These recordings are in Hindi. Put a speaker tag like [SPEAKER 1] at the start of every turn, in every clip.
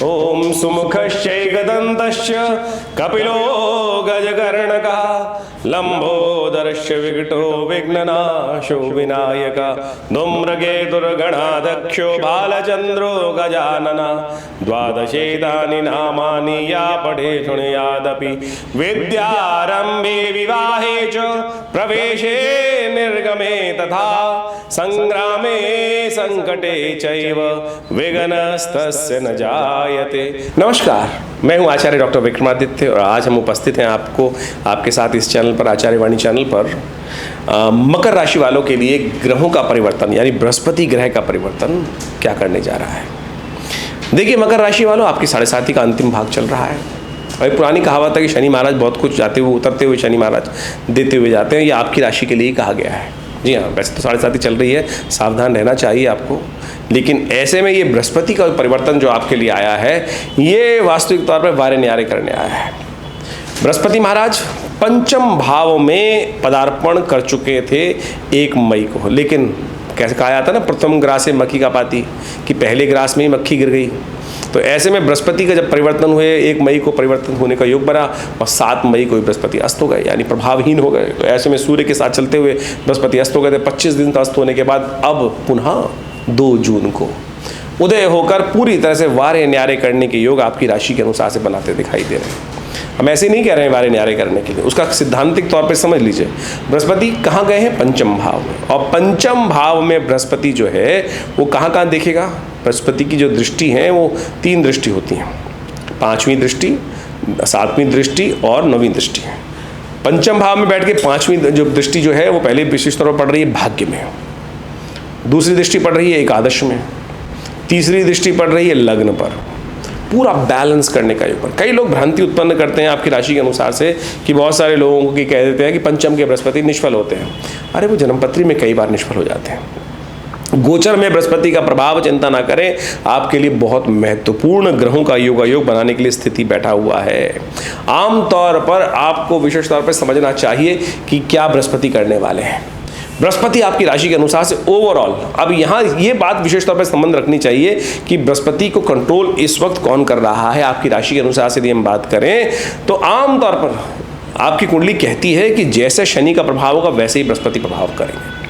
[SPEAKER 1] ओम सुमुखश्चैकदन्तश्च कपिलो गजकर्णकः लंबोदरस्य विकटो विघ्ननाशो विनायकः धूम्रकेतुर्गणाध्यक्षो बालचन्द्रो गजाननः द्वादशेतानि नामानि या पठे शृणुयादपि विद्यारम्भे विवाहे च प्रवेशे निर्गमे तथा संग्रामे संकटे चैव विघ्नस्तस्य न जायते। नमस्कार, मैं हूं आचार्य डॉक्टर विक्रमादित्य और आज हम उपस्थित हैं आपको आपके साथ इस चैनल पर, आचार्य वाणी चैनल पर, मकर राशि वालों के लिए ग्रहों का परिवर्तन यानी बृहस्पति ग्रह का परिवर्तन क्या करने जा रहा है। देखिए मकर राशि वालों, आपकी 7.5 का अंतिम भाग चल रहा है। और पुरानी कहावत है कि शनि महाराज बहुत कुछ जाते हुए उतरते हुए शनि महाराज देते हुए जाते हैं। ये आपकी राशि के लिए कहा गया है। जी हाँ, वैसे तो 7.5 चल रही है, सावधान रहना चाहिए आपको। लेकिन ऐसे में ये बृहस्पति का परिवर्तन जो आपके लिए आया है, ये वास्तविक तौर पर वारे न्यारे करने आया है। बृहस्पति महाराज पंचम भाव में पदार्पण कर चुके थे 1 मई को, लेकिन कैसे कहा जाता है ना, प्रथम ग्रास से मक्खी का पाती, कि पहले ग्रास में ही मक्खी गिर गई। तो ऐसे में बृहस्पति का जब परिवर्तन हुए, 1 मई को परिवर्तन होने का योग बना और 7 मई को बृहस्पति अस्त हो गए, यानी प्रभावहीन हो गए। तो ऐसे में सूर्य के साथ चलते हुए बृहस्पति अस्त हो गए थे। 25 दिन तक अस्त होने के बाद अब पुनः 2 जून को उदय होकर पूरी तरह से वारे न्यारे करने के योग आपकी राशि के अनुसार से बनाते दिखाई दे रहे हैं। हम ऐसे नहीं कह रहे हैं वारे न्यारे करने के लिए, उसका सिद्धांतिक तौर पर समझ लीजिए। बृहस्पति कहाँ गए हैं? पंचम भाव में। और पंचम भाव में बृहस्पति जो है वो कहाँ देखेगा? बृहस्पति की जो दृष्टि है वो 3 दृष्टि होती हैं, 5वीं दृष्टि, 7वीं दृष्टि और 9वीं दृष्टि। पंचम भाव में बैठ के 5वीं जो दृष्टि जो है वो पहले विशेष तौर पर पड़ रही है भाग्य में, दूसरी दृष्टि पड़ रही है एकादश में, तीसरी दृष्टि पड़ रही है लग्न पर। पूरा बैलेंस करने का योग। कई लोग भ्रांति उत्पन्न करते हैं आपकी राशि के अनुसार से कि बहुत सारे लोगों को कि कह देते हैं कि पंचम के बृहस्पति निष्फल होते हैं। अरे वो जन्मपत्री में कई बार निष्फल हो जाते हैं। गोचर में बृहस्पति का प्रभाव चिंता ना करें, आपके लिए बहुत महत्वपूर्ण ग्रहों का योग बनाने के लिए स्थिति बैठा हुआ है। आमतौर पर आपको विशेष तौर पर समझना चाहिए कि क्या बृहस्पति करने वाले हैं। बृहस्पति आपकी राशि के अनुसार से ओवरऑल, अब यहाँ ये बात विशेष तौर पर संबंध रखनी चाहिए कि बृहस्पति को कंट्रोल इस वक्त कौन कर रहा है आपकी राशि के अनुसार से। यदि हम बात करें तो आमतौर पर आपकी कुंडली कहती है कि जैसे शनि का प्रभाव होगा वैसे ही बृहस्पति प्रभाव करेंगे।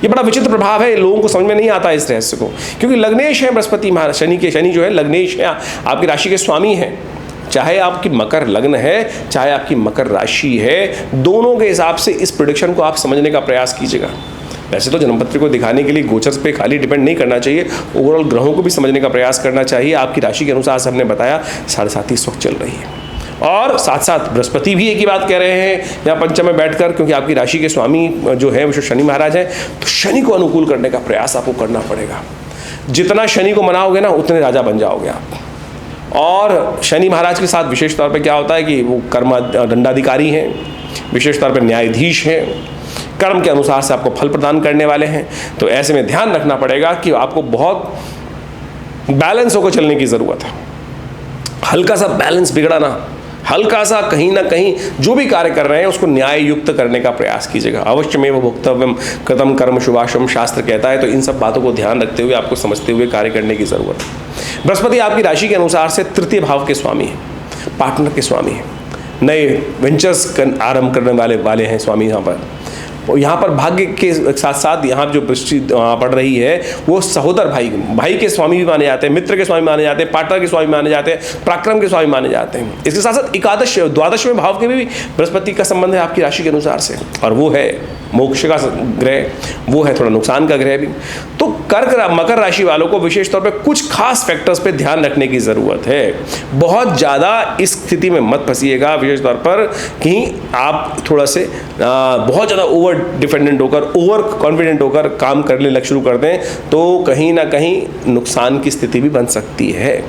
[SPEAKER 1] ये बड़ा विचित्र प्रभाव है, लोगों को समझ में नहीं आता इस रहस्य को, क्योंकि लग्नेश है बृहस्पति महाराज, शनि जो है लग्नेश है, आपकी राशि के स्वामी है। चाहे आपकी मकर लग्न है, चाहे आपकी मकर राशि है, दोनों के हिसाब से इस प्रेडिक्शन को आप समझने का प्रयास कीजिएगा। वैसे तो जन्मपत्री को दिखाने के लिए गोचर पे खाली डिपेंड नहीं करना चाहिए, ओवरऑल ग्रहों को भी समझने का प्रयास करना चाहिए। आपकी राशि के अनुसार से हमने बताया 7.5 इस वक्त चल रही है, और साथ साथ बृहस्पति भी एक ही बात कह रहे हैं यहाँ पंचम में बैठकर, क्योंकि आपकी राशि के स्वामी जो है वो शनि महाराज हैं। तो शनि को अनुकूल करने का प्रयास आपको करना पड़ेगा। जितना शनि को मनाओगे ना, उतने राजा बन जाओगे आप। और शनि महाराज के साथ विशेष तौर पे क्या होता है कि वो कर्म दंडाधिकारी हैं, विशेष तौर पे न्यायाधीश हैं, कर्म के अनुसार से आपको फल प्रदान करने वाले हैं। तो ऐसे में ध्यान रखना पड़ेगा कि आपको बहुत बैलेंस होकर चलने की ज़रूरत है। हल्का सा बैलेंस बिगड़ा ना, हल्का सा कहीं ना कहीं जो भी कार्य कर रहे हैं उसको न्याय युक्त करने का प्रयास कीजिएगा। अवश्य में वो भोक्तव्यम कृतम कर्म शुभाशुभम शास्त्र कहता है। तो इन सब बातों को ध्यान रखते हुए आपको समझते हुए कार्य करने की ज़रूरत है। बृहस्पति आपकी राशि के अनुसार से 3य भाव के स्वामी हैं, पार्टनर के स्वामी हैं, नए वेंचर्स आरंभ करने वाले हैं स्वामी। यहाँ पर भाग्य के साथ साथ यहाँ जो दृष्टि पड़ रही है वो सहोदर भाई के स्वामी भी माने जाते हैं, मित्र के स्वामी माने जाते हैं, पार्टनर के स्वामी माने जाते हैं, पराक्रम के स्वामी माने जाते हैं। इसके साथ साथ एकादश द्वादशवें भाव के भी बृहस्पति का संबंध है आपकी राशि के अनुसार से, और वो है मोक्ष का ग्रह, वो है थोड़ा नुकसान का ग्रह भी। तो मकर राशि वालों को विशेष तौर पे कुछ खास फैक्टर्स पे ध्यान रखने की ज़रूरत है। बहुत ज़्यादा इस स्थिति में मत फंसिएगा विशेष तौर पर कि आप थोड़ा से बहुत ज़्यादा ओवर डिपेंडेंट होकर, ओवर कॉन्फिडेंट होकर काम करने शुरू कर दें, तो कहीं ना कहीं नुकसान की स्थिति भी बन सकती है।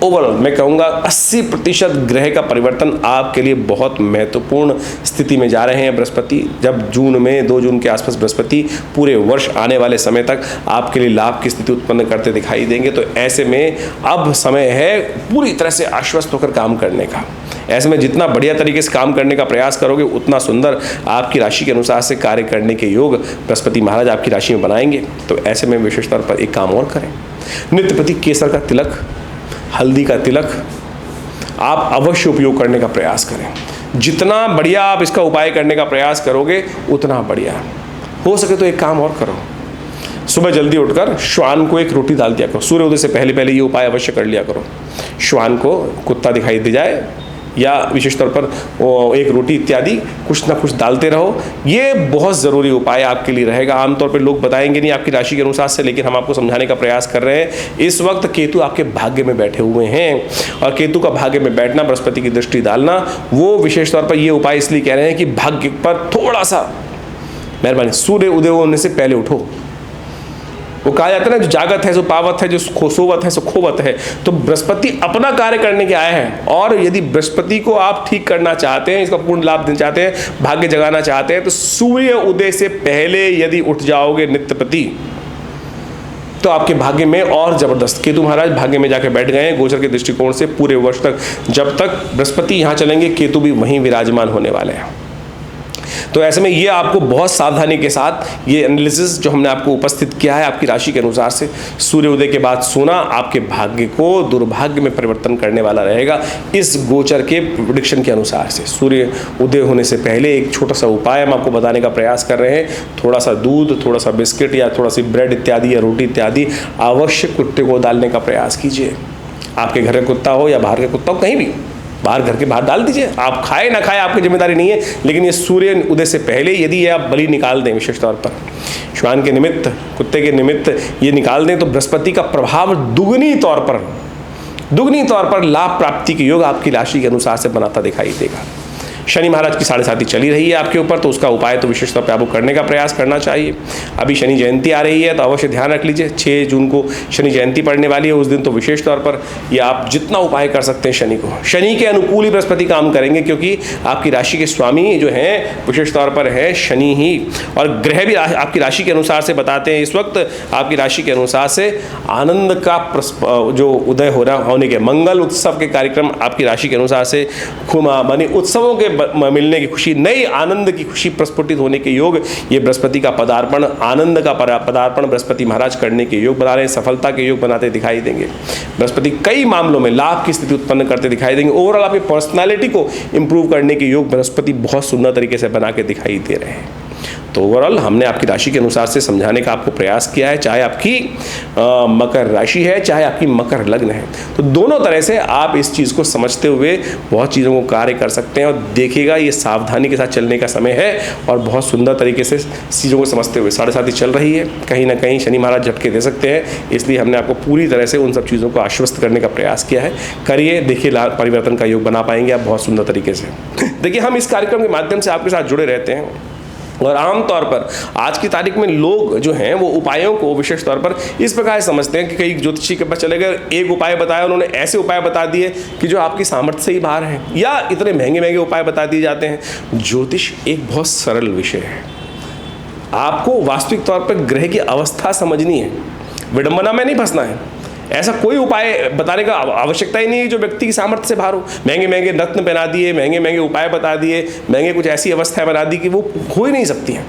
[SPEAKER 1] ओवरऑल मैं कहूँगा 80% ग्रह का परिवर्तन आपके लिए बहुत महत्वपूर्ण स्थिति में जा रहे हैं बृहस्पति। जब जून में 2 जून के आसपास बृहस्पति पूरे वर्ष आने वाले समय तक आपके लिए लाभ की स्थिति उत्पन्न करते दिखाई देंगे। तो ऐसे में अब समय है पूरी तरह से आश्वस्त होकर काम करने का। ऐसे में जितना बढ़िया तरीके से काम करने का प्रयास करोगे उतना सुंदर आपकी राशि के अनुसार से कार्य करने के योग बृहस्पति महाराज आपकी राशि में बनाएंगे। तो ऐसे में विशेष तौर पर एक काम और करें, नित्य प्रति केसर का तिलक हल्दी का तिलक आप अवश्य उपयोग करने का प्रयास करें। जितना बढ़िया आप इसका उपाय करने का प्रयास करोगे उतना बढ़िया। हो सके तो एक काम और करो, सुबह जल्दी उठकर श्वान को एक रोटी डाल दिया करो। सूर्य उदय से पहले पहले ये उपाय अवश्य कर लिया करो। श्वान को कुत्ता दिखाई दे जाए या विशेष तौर पर एक रोटी इत्यादि कुछ ना कुछ डालते रहो। ये बहुत ज़रूरी उपाय आपके लिए रहेगा। आमतौर पर लोग बताएंगे नहीं आपकी राशि के अनुसार से, लेकिन हम आपको समझाने का प्रयास कर रहे हैं। इस वक्त केतु आपके भाग्य में बैठे हुए हैं, और केतु का भाग्य में बैठना, बृहस्पति की दृष्टि डालना, वो विशेष तौर पर ये उपाय इसलिए कह रहे हैं कि भाग्य पर थोड़ा सा मेहरबानी, सूर्य उदय होने से पहले उठो। वो कहा जाता है ना, जो जागत है सो पावत है, जो सोवत है सो खोवत है। तो बृहस्पति अपना कार्य करने के आए हैं, और यदि बृहस्पति को आप ठीक करना चाहते हैं, इसका पूर्ण लाभ देना चाहते हैं, भाग्य जगाना चाहते हैं, तो सूर्य उदय से पहले यदि उठ जाओगे नित्यपति, तो आपके भाग्य में और जबरदस्त। केतु महाराज भाग्य में जाकर बैठ गए हैं गोचर के दृष्टिकोण से पूरे वर्ष तक। जब तक बृहस्पति यहाँ चलेंगे, केतु भी वहीं विराजमान होने वाले हैं। तो ऐसे में ये आपको बहुत सावधानी के साथ ये एनालिसिस जो हमने आपको उपस्थित किया है आपकी राशि के अनुसार से, सूर्य उदय के बाद सोना आपके भाग्य को दुर्भाग्य में परिवर्तन करने वाला रहेगा। इस गोचर के प्रेडिक्शन के अनुसार से सूर्य उदय होने से पहले एक छोटा सा उपाय हम आपको बताने का प्रयास कर रहे हैं। थोड़ा सा दूध, थोड़ा सा बिस्किट या थोड़ा सी ब्रेड इत्यादि या रोटी इत्यादि अवश्य कुत्ते को डालने का प्रयास कीजिए। आपके घर का कुत्ता हो या बाहर का कुत्ता हो, कहीं भी बाहर, घर के बाहर डाल दीजिए। आप खाए ना खाए आपकी जिम्मेदारी नहीं है, लेकिन ये सूर्य उदय से पहले यदि ये आप बलि निकाल दें, विशेष तौर पर श्वान के निमित्त, कुत्ते के निमित्त ये निकाल दें, तो बृहस्पति का प्रभाव दुगनी तौर पर लाभ प्राप्ति के योग आपकी राशि के अनुसार से बनाता दिखाई देगा। शनि महाराज की 7.5 चली रही है आपके ऊपर, तो उसका उपाय तो विशेष तौर पर आपको करने का प्रयास करना चाहिए। अभी शनि जयंती आ रही है, तो अवश्य ध्यान रख लीजिए। 6 जून को शनि जयंती पड़ने वाली है। उस दिन तो विशेष तौर पर ये आप जितना उपाय कर सकते हैं शनि को, शनि के अनुकूल ही बृहस्पति काम करेंगे, क्योंकि आपकी राशि के स्वामी जो हैं विशेष तौर पर है शनि ही। और ग्रह भी आपकी राशि के अनुसार से बताते हैं, इस वक्त आपकी राशि के अनुसार से आनंद का जो उदय होने के, मंगल उत्सव के कार्यक्रम आपकी राशि के अनुसार से मानी उत्सवों के मिलने की खुशी, नई आनंद की खुशी प्रस्फुटित होने के योग, ये बृहस्पति का पदार्पण, आनंद का पदार्पण बृहस्पति महाराज करने के योग बना रहे हैं, सफलता के योग बनाते दिखाई देंगे। बृहस्पति कई मामलों में लाभ की स्थिति उत्पन्न करते दिखाई देंगे। ओवरऑल आपकी पर्सनालिटी को इंप्रूव करने के योग बृहस्पति बहुत सुंदर तरीके से बना के दिखाई दे रहे हैं। तो ओवरऑल हमने आपकी राशि के अनुसार से समझाने का आपको प्रयास किया है, चाहे आपकी मकर राशि है, चाहे आपकी मकर लग्न है। तो दोनों तरह से आप इस चीज़ को समझते हुए बहुत चीज़ों को कार्य कर सकते हैं। और देखिएगा ये सावधानी के साथ चलने का समय है, और बहुत सुंदर तरीके से चीज़ों को समझते हुए 7.5 चल रही है। कहीं ना कहीं शनि महाराज झटके दे सकते हैं, इसलिए हमने आपको पूरी तरह से उन सब चीज़ों को आश्वस्त करने का प्रयास किया है। करिए, देखिए परिवर्तन का योग बना पाएंगे आप बहुत सुंदर तरीके से। देखिए, हम इस कार्यक्रम के माध्यम से आपके साथ जुड़े रहते हैं, और आमतौर पर आज की तारीख में लोग जो हैं वो उपायों को विशेष तौर पर इस प्रकार समझते हैं कि कई ज्योतिषी के पास चले गए, एक उपाय बताया, उन्होंने ऐसे उपाय बता दिए कि जो आपकी सामर्थ्य से ही बाहर हैं, या इतने महंगे महंगे उपाय बता दिए जाते हैं। ज्योतिष एक बहुत सरल विषय है। आपको वास्तविक तौर पर ग्रह की अवस्था समझनी है, विडंबना में नहीं फंसना है। ऐसा कोई उपाय बताने का आवश्यकता ही नहीं है जो व्यक्ति की सामर्थ्य से बाहर हो। महंगे महंगे रत्न पहना दिए, महंगे महंगे उपाय बता दिए, महंगे कुछ ऐसी अवस्थाएं बना दी कि वो हो ही नहीं सकती हैं।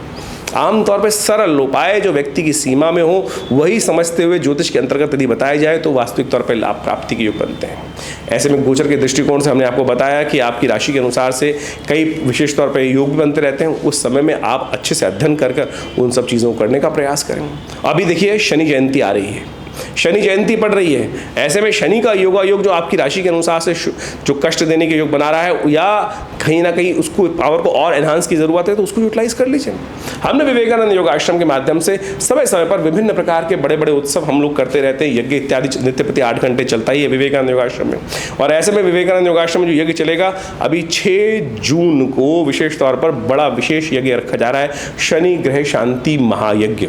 [SPEAKER 1] आमतौर पर सरल उपाय जो व्यक्ति की सीमा में हो, वही समझते हुए ज्योतिष के अंतर्गत यदि बताए जाए तो वास्तविक तौर पर लाभ प्राप्ति के योग बनते हैं। ऐसे में गोचर के दृष्टिकोण से हमने आपको बताया कि आपकी राशि के अनुसार से कई विशेष तौर पर योग भी बनते रहते हैं। उस समय में आप अच्छे से अध्ययन कर उन सब चीज़ों को करने का प्रयास करें। अभी देखिए शनि जयंती आ रही है, शनि जयंती पड़ रही है। ऐसे में शनि का योगा योग जो आपकी राशि के अनुसार से जो कष्ट देने के योग बना रहा है, या कहीं ना कहीं उसको पावर को और एनहांस की जरूरत है, तो उसको यूटिलाइज कर लीजिए। हमने विवेकानंद योगाश्रम के माध्यम से समय समय पर विभिन्न प्रकार के बड़े बड़े उत्सव हम लोग करते रहते हैं। यज्ञ इत्यादि नित्यप्रति 8 घंटे चलता ही है विवेकानंद योगाश्रम में। और ऐसे में विवेकानंद योगाश्रम में जो यज्ञ चलेगा, अभी 6 जून को विशेष तौर पर बड़ा विशेष यज्ञ रखा जा रहा है, शनि ग्रह शांति महायज्ञ,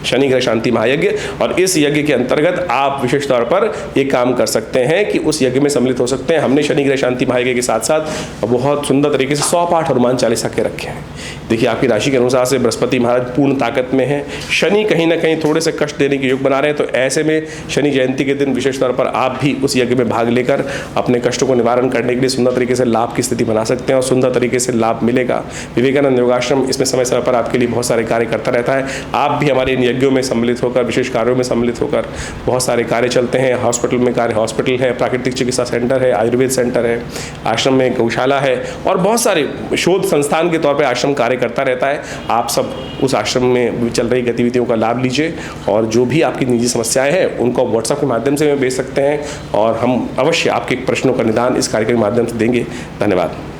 [SPEAKER 1] शनि ग्रह शांति महायज्ञ। और इस यज्ञ के अंतर्गत आप विशेष तौर पर ये काम कर सकते हैं कि उस यज्ञ में सम्मिलित हो सकते हैं। हमने शनि ग्रह शांति महायज्ञ के साथ साथ बहुत सुंदर तरीके से 100 पाठ हनुमान चालीसा के रखे हैं। देखिए, आपकी राशि के अनुसार से बृहस्पति महाराज पूर्ण ताकत में है, शनि कहीं ना कहीं थोड़े से कष्ट देने के योग बना रहे हैं। तो ऐसे में शनि जयंती के दिन विशेष तौर पर आप भी उस यज्ञ में भाग लेकर अपने कष्टों को निवारण करने के लिए सुंदर तरीके से लाभ की स्थिति बना सकते हैं, और सुंदर तरीके से लाभ मिलेगा। विवेकानंद योगाश्रम इसमें समय समय पर आपके लिए बहुत सारे कार्य करता रहता है। आप भी हमारे इन यज्ञों में सम्मिलित होकर, विशेष कार्यों में सम्मिलित होकर बहुत सारे कार्य चलते हैं। हॉस्पिटल में कार्य, हॉस्पिटल है, प्राकृतिक चिकित्सा सेंटर है, आयुर्वेद सेंटर है, आश्रम में गौशाला है और बहुत सारे शोध संस्थान के तौर पर आश्रम कार्य करता रहता है। आप सब उस आश्रम में चल रही गतिविधियों का लाभ लीजिए और जो भी आपकी निजी समस्याएं हैं उनको व्हाट्सएप के माध्यम से भेज सकते हैं और हम अवश्य आपके प्रश्नों का निदान इस कार्यक्रम के माध्यम से देंगे। धन्यवाद।